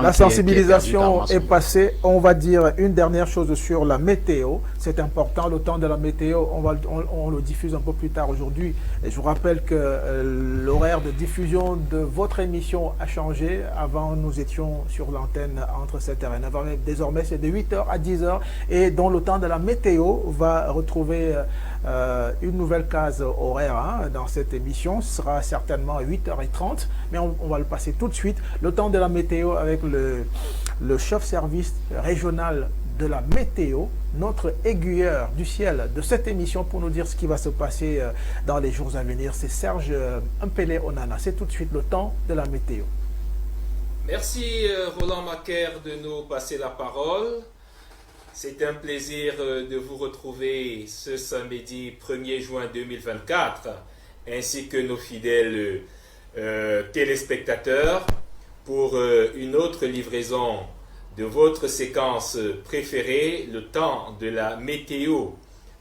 La sensibilisation qui est passée. On va dire une dernière chose sur la météo. C'est important, le temps de la météo, on le diffuse un peu plus tard aujourd'hui. Et je vous rappelle que l'horaire de diffusion de votre émission a changé. Avant, nous étions sur l'antenne entre 7h et 9h. Désormais, c'est de 8h à 10h. Et dont le temps de la météo va retrouver une nouvelle case horaire dans cette émission. Ce sera certainement à 8h30. Mais on va le passer tout de suite. Le temps de la météo avec le chef-service régional de la météo, notre aiguilleur du ciel de cette émission pour nous dire ce qui va se passer dans les jours à venir. C'est Serge Mpele Onana. C'est tout de suite le temps de la météo. Merci Roland Macaire de nous passer la parole. C'est un plaisir de vous retrouver ce samedi 1er juin 2024, ainsi que nos fidèles téléspectateurs, pour une autre livraison de votre séquence préférée, le temps de la météo.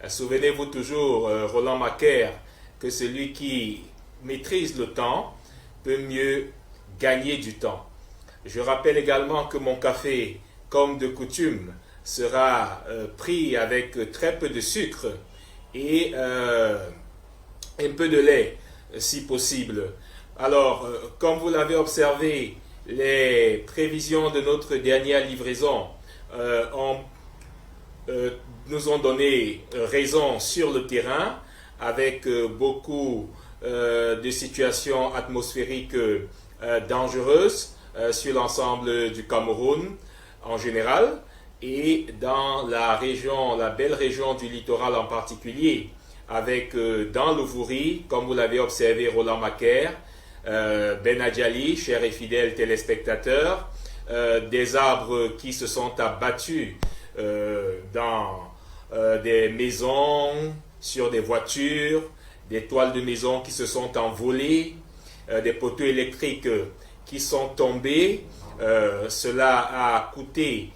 Souvenez-vous toujours, Roland Macaire, que celui qui maîtrise le temps peut mieux gagner du temps. Je rappelle également que mon café, comme de coutume, sera pris avec très peu de sucre et un peu de lait, si possible. Alors, comme vous l'avez observé, les prévisions de notre dernière livraison nous ont donné raison sur le terrain, avec beaucoup de situations atmosphériques dangereuses sur l'ensemble du Cameroun en général, et dans la région, la belle région du littoral en particulier, avec dans le Vouri, comme vous l'avez observé, Roland Macaire, Ben Adjali, chers et fidèles téléspectateurs, des arbres qui se sont abattus dans des maisons, sur des voitures, des toiles de maison qui se sont envolées, des poteaux électriques qui sont tombés. Cela a coûté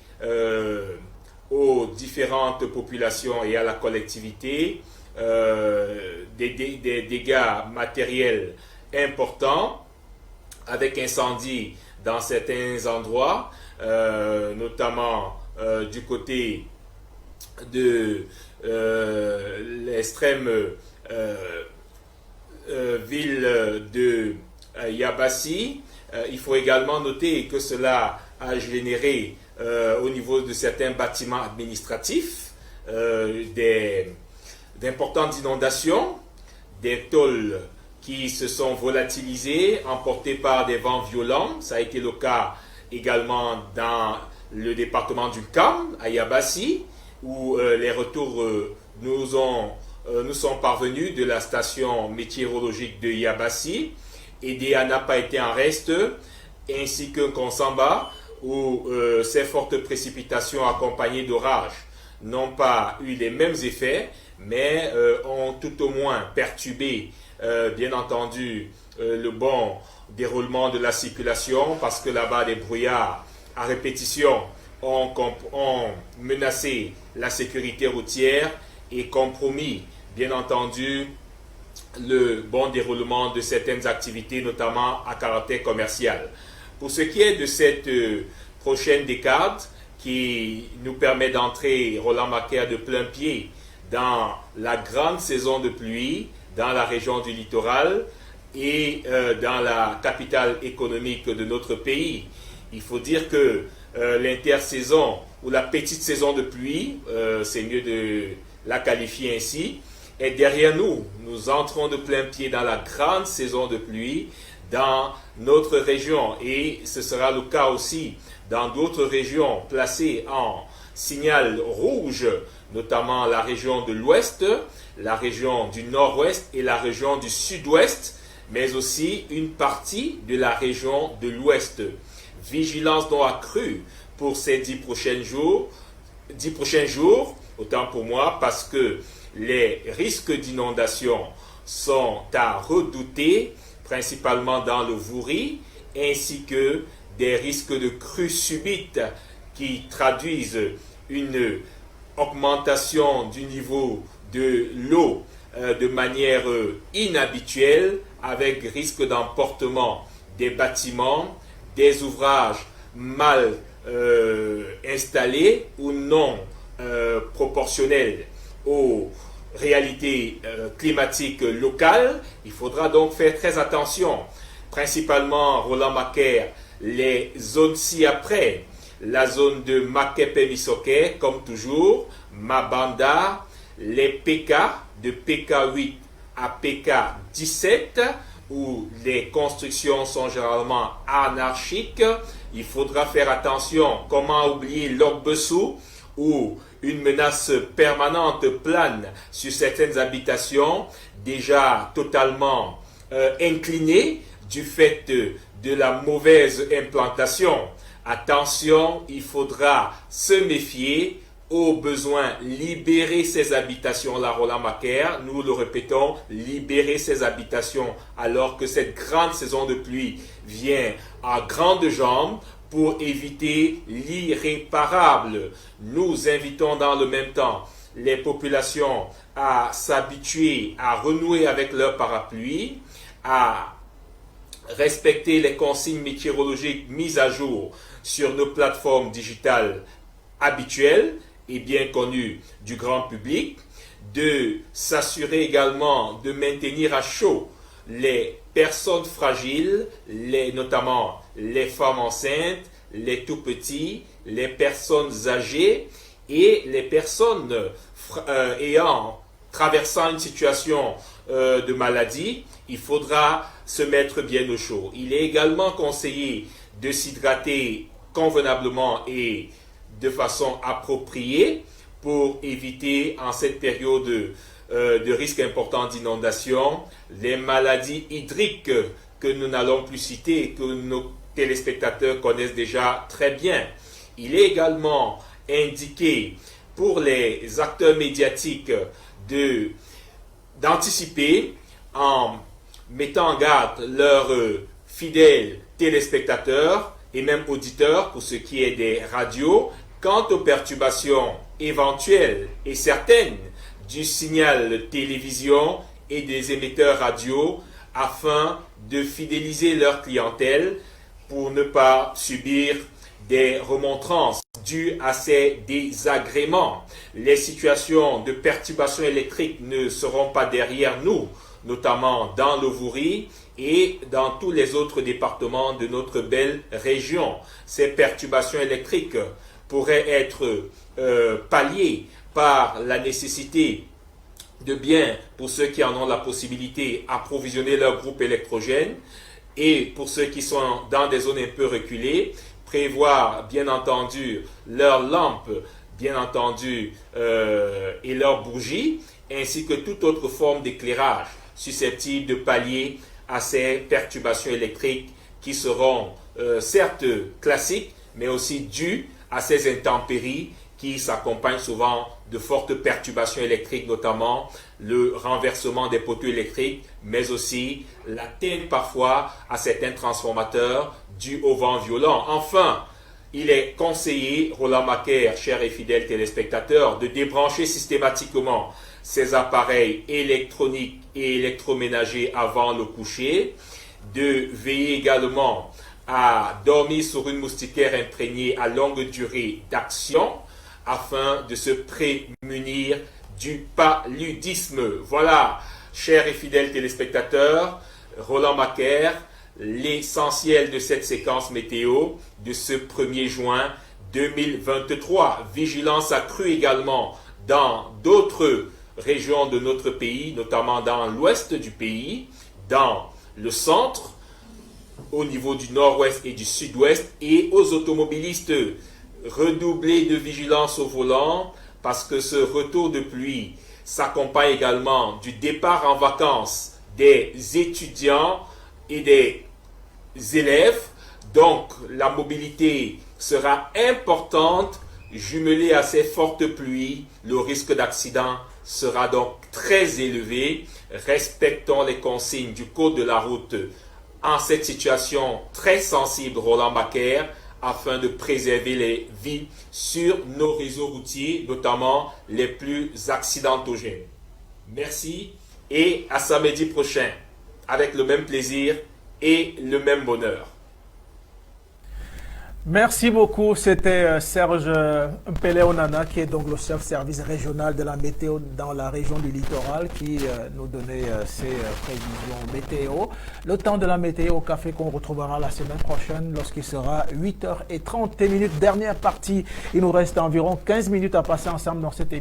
aux différentes populations et à la collectivité des dégâts matériels importants, avec incendie dans certains endroits, notamment du côté de l'extrême ville de Yabassi. Il faut également noter que cela a généré au niveau de certains bâtiments administratifs d'importantes inondations, des tôles qui se sont volatilisées, emportées par des vents violents. Ça a été le cas également dans le département du Kam, à Yabassi, où les retours nous sont parvenus de la station météorologique de Yabassi, et d'Eana n'a pas été en reste, ainsi que Konsamba, où ces fortes précipitations accompagnées d'orages n'ont pas eu les mêmes effets, mais ont tout au moins perturbé, bien entendu, le bon déroulement de la circulation, parce que là-bas, des brouillards à répétition ont menacé la sécurité routière et compromis, bien entendu, le bon déroulement de certaines activités, notamment à caractère commercial. Pour ce qui est de cette prochaine décade, qui nous permet d'entrer, Roland Macaire, de plein pied dans la grande saison de pluie, dans la région du littoral et dans la capitale économique de notre pays. Il faut dire que l'intersaison ou la petite saison de pluie, c'est mieux de la qualifier ainsi, est derrière nous. Nous entrons de plein pied dans la grande saison de pluie dans notre région, et ce sera le cas aussi dans d'autres régions placées en signal rouge, notamment la région de l'Ouest, la région du Nord-Ouest et la région du Sud-Ouest, mais aussi une partie de la région de l'Ouest. Vigilance donc accrue pour ces 10 prochains jours, autant pour moi, parce que les risques d'inondation sont à redouter, principalement dans le Vouri, ainsi que des risques de crues subites qui traduisent une augmentation du niveau de l'eau de manière inhabituelle, avec risque d'emportement des bâtiments, des ouvrages mal installées ou non proportionnelles aux réalités climatiques locales. Il faudra donc faire très attention. Principalement, Roland Macaire, les zones ci-après, la zone de Makepe-Misoke, comme toujours, Mabanda, les PK, de PK8 à PK17, où les constructions sont généralement anarchiques. Il faudra faire attention. Comment oublier Logbesu, où une menace permanente plane sur certaines habitations déjà totalement inclinées du fait de la mauvaise implantation. Attention, il faudra se méfier. Au besoin, libérer ces habitations-là, Roland Macaire, nous le répétons, libérer ces habitations alors que cette grande saison de pluie vient à grandes jambes pour éviter l'irréparable. Nous invitons dans le même temps les populations à s'habituer, à renouer avec leur parapluie, à respecter les consignes météorologiques mises à jour sur nos plateformes digitales habituelles et bien connu du grand public, de s'assurer également de maintenir à chaud les personnes fragiles, notamment les femmes enceintes, les tout-petits, les personnes âgées et les personnes traversant une situation de maladie. Il faudra se mettre bien au chaud. Il est également conseillé de s'hydrater convenablement et de façon appropriée pour éviter en cette période de risque important d'inondation les maladies hydriques que nous n'allons plus citer et que nos téléspectateurs connaissent déjà très bien. Il est également indiqué pour les acteurs médiatiques d'anticiper en mettant en garde leurs fidèles téléspectateurs et même auditeurs pour ce qui est des radios quant aux perturbations éventuelles et certaines du signal télévision et des émetteurs radio afin de fidéliser leur clientèle pour ne pas subir des remontrances dues à ces désagréments. Les situations de perturbations électriques ne seront pas derrière nous, notamment dans le Vouri et dans tous les autres départements de notre belle région. Ces perturbations électriques pourraient être palliées par la nécessité de bien, pour ceux qui en ont la possibilité, approvisionner leur groupe électrogène, et pour ceux qui sont dans des zones un peu reculées, prévoir bien entendu leurs lampes, bien entendu, et leurs bougies, ainsi que toute autre forme d'éclairage susceptible de pallier à ces perturbations électriques qui seront certes classiques, mais aussi dues à ces intempéries qui s'accompagnent souvent de fortes perturbations électriques, notamment le renversement des poteaux électriques, mais aussi l'atteinte parfois à certains transformateurs dus au vent violent. Enfin, il est conseillé, Roland Macaire, chers et fidèles téléspectateurs, de débrancher systématiquement ces appareils électroniques et électroménagers avant le coucher, de veiller également à dormir sur une moustiquaire imprégnée à longue durée d'action afin de se prémunir du paludisme. Voilà, chers et fidèles téléspectateurs, Roland Macaire, l'essentiel de cette séquence météo de ce 1er juin 2023. Vigilance accrue également dans d'autres régions de notre pays, notamment dans l'ouest du pays, dans le centre, au niveau du nord-ouest et du sud-ouest, et aux automobilistes, redoubler de vigilance au volant parce que ce retour de pluie s'accompagne également du départ en vacances des étudiants et des élèves. Donc la mobilité sera importante, jumelée à ces fortes pluies. Le risque d'accident sera donc très élevé. Respectons les consignes du code de la route en cette situation très sensible, Roland Macaire, afin de préserver les vies sur nos réseaux routiers, notamment les plus accidentogènes. Merci et à samedi prochain, avec le même plaisir et le même bonheur. Merci beaucoup. C'était Serge Mpele-Onana, qui est donc le chef service régional de la météo dans la région du littoral, qui nous donnait ses prévisions météo. Le temps de la météo au café qu'on retrouvera la semaine prochaine lorsqu'il sera 8h30. Dernière partie. Il nous reste environ 15 minutes à passer ensemble dans cette émission.